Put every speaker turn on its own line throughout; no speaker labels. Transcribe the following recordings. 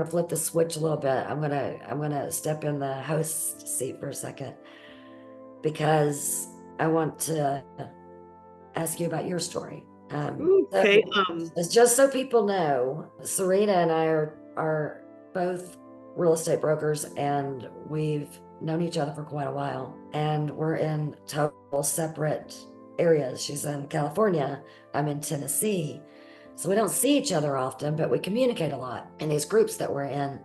gonna flip the switch a little bit. I'm gonna step in the host seat for a second because I want to ask you about your story.
Okay.
It's just so people know, Serina and I are both real estate brokers, and we've known each other for quite a while, and we're in total separate areas. She's in California, I'm in Tennessee. So we don't see each other often, but we communicate a lot in these groups that we're in.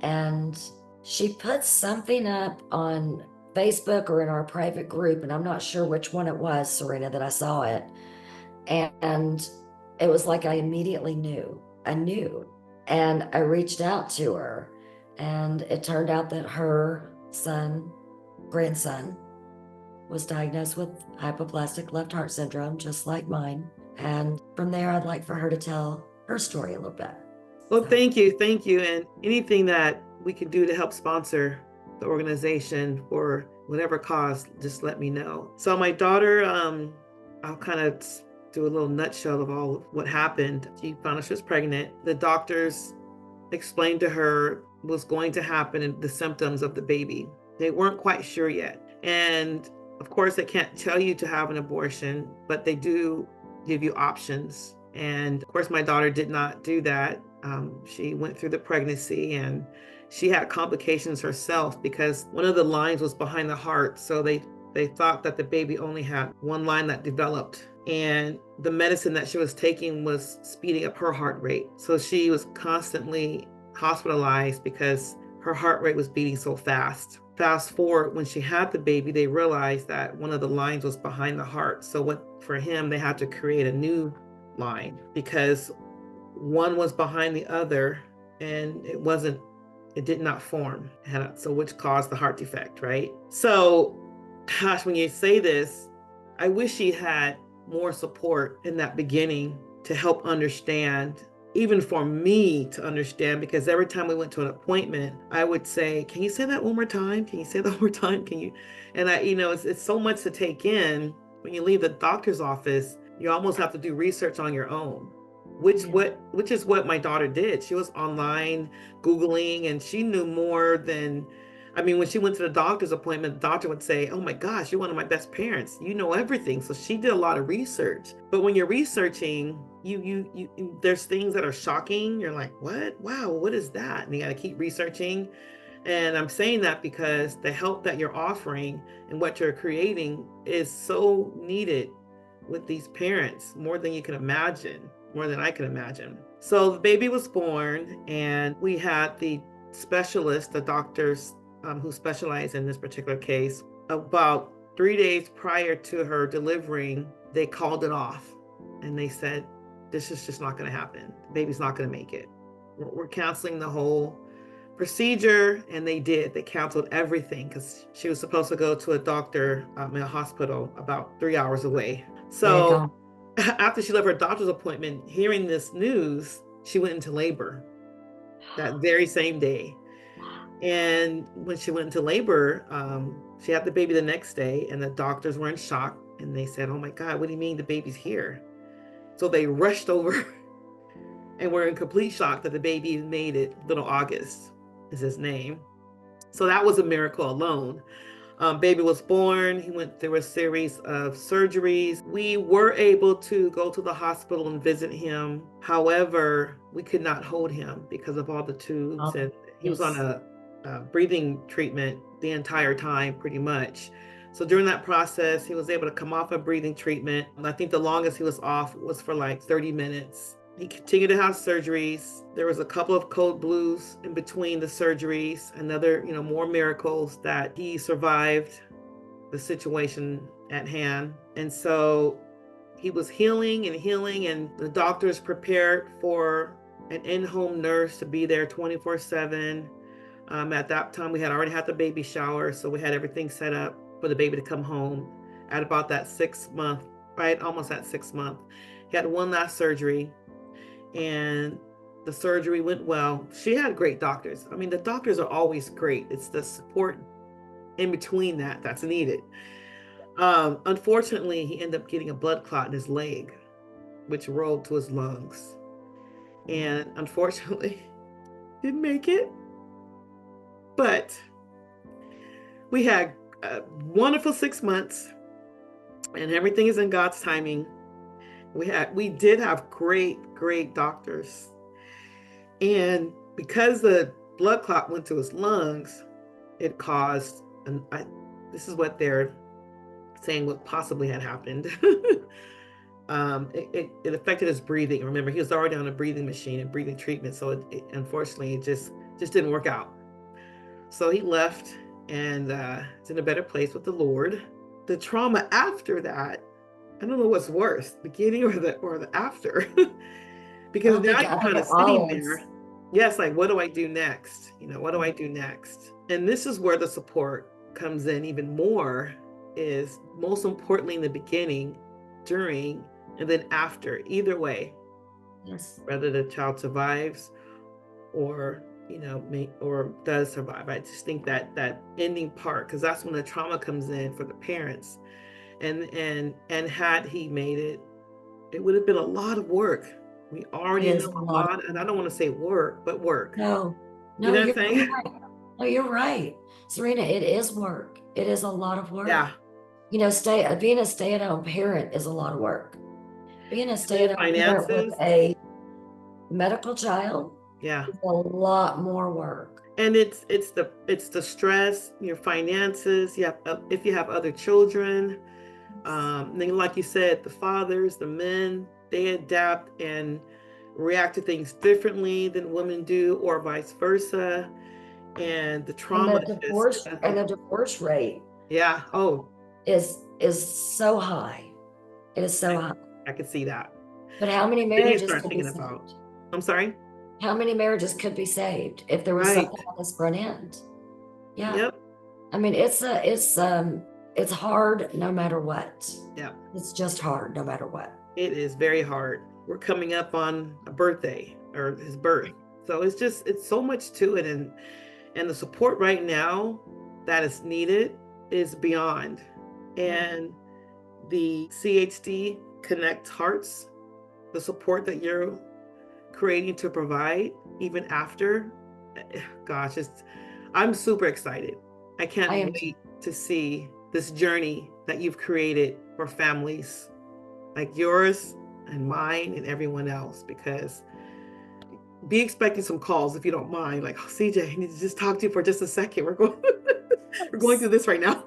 And she put something up on Facebook or in our private group, and I'm not sure which one it was, Serina, that I saw it. And it was like I immediately knew. I knew. And I reached out to her, and it turned out that her grandson, was diagnosed with hypoplastic left heart syndrome, just like mine. And from there, I'd like for her to tell her story a little bit.
Well, thank you. Thank you. And anything that we can do to help sponsor the organization for whatever cause, just let me know. So my daughter, I'll kind of do a little nutshell of all of what happened. She found out she was pregnant. The doctors explained to her what was going to happen and the symptoms of the baby. They weren't quite sure yet. And of course, they can't tell you to have an abortion, but they do give you options. And of course, my daughter did not do that. She went through the pregnancy and she had complications herself because one of the lines was behind the heart. So they thought that the baby only had one line that developed. And the medicine that she was taking was speeding up her heart rate. So she was constantly hospitalized because her heart rate was beating so fast. Fast forward, when she had the baby, they realized that one of the lines was behind the heart. So for him, they had to create a new line because one was behind the other and it did not form. So which caused the heart defect, right? So, gosh, when you say this, I wish she had more support in that beginning to help understand, even for me to understand, because every time we went to an appointment, I would say, can you say that one more time? Can you say that one more time? Can you? And it's so much to take in. When you leave the doctor's office, you almost have to do research on your own, which is what my daughter did. She was online Googling, and she knew more than, when she went to the doctor's appointment, the doctor would say, oh my gosh, you're one of my best parents. You know everything. So she did a lot of research. But when you're researching, there's things that are shocking. You're like, what? Wow, what is that? And you got to keep researching. And I'm saying that because the help that you're offering and what you're creating is so needed with these parents, more than you can imagine, more than I can imagine. So the baby was born, and we had the specialist, the doctors who specialize in this particular case. About 3 days prior to her delivering, they called it off, and they said, this is just not going to happen. The baby's not going to make it. We're canceling the whole procedure. And they did. They canceled everything because she was supposed to go to a doctor in a hospital about 3 hours away. So after she left her doctor's appointment, hearing this news, she went into labor that very same day. And when she went into labor, she had the baby the next day, and the doctors were in shock. And they said, oh my God, what do you mean the baby's here? So they rushed over and were in complete shock that the baby made it. Little August is his name. So that was a miracle alone. Baby was born. He went through a series of surgeries. We were able to go to the hospital and visit him. However, we could not hold him because of all the tubes, and he was on a breathing treatment the entire time, pretty much. So during that process, he was able to come off a breathing treatment. And I think the longest he was off was for like 30 minutes. He continued to have surgeries. There was a couple of code blues in between the surgeries, and other, more miracles that he survived the situation at hand. And so he was healing, and the doctors prepared for an in-home nurse to be there 24/7. At that time, we had already had the baby shower, so we had everything set up for the baby to come home at about that 6 month, right? Almost at 6 months. He had one last surgery, and the surgery went well. She had great doctors. The doctors are always great. It's the support in between that's needed. Unfortunately, he ended up getting a blood clot in his leg, which rolled to his lungs. And unfortunately, didn't make it. But we had a wonderful 6 months, and everything is in God's timing. We did have great doctors. And because the blood clot went to his lungs, it caused, this is what they're saying what possibly had happened. It affected his breathing. Remember, he was already on a breathing machine and breathing treatment. So unfortunately, it just didn't work out. So he left and is in a better place with the Lord. The trauma after that, I don't know what's worse, beginning or the after. Because now you're kind of sitting there. Yes, like, what do I do next? What do I do next? And this is where the support comes in even more, is most importantly in the beginning, during, and then after, either way.
Yes.
Whether the child survives or or does survive. I just think that ending part, because that's when the trauma comes in for the parents. And had he made it, it would have been a lot of work. We already know a lot, and I don't want to say work, but work.
No,
you know what I'm saying?
Right. No, you're right, Serina. It is work. It is a lot of work.
Yeah.
Being a stay-at-home parent is a lot of work. Being a stay-at-home parent with a medical child,
yeah,
is a lot more work.
And it's the stress, your finances. If you have other children, then like you said, the fathers, the men, they adapt and react to things differently than women do, or vice versa. And the trauma,
and the divorce rate,
yeah,
is so high. It is so high.
I could see that.
But how many marriages could be saved?
I'm sorry?
How many marriages could be saved if there was something on this front end? Yeah.
Yep.
I mean, it's hard no matter what.
Yeah.
It's just hard no matter what.
It is very hard. We're coming up on a birthday, or his birth. So it's so much to it, and the support right now that is needed is beyond. And the CHD Connect Hearts, the support that you're creating to provide even after, gosh, I'm super excited. I can't wait to see this journey that you've created for families like yours and mine and everyone else, because be expecting some calls if you don't mind, like, CJ, I need to just talk to you for just a second. We're going through this right now.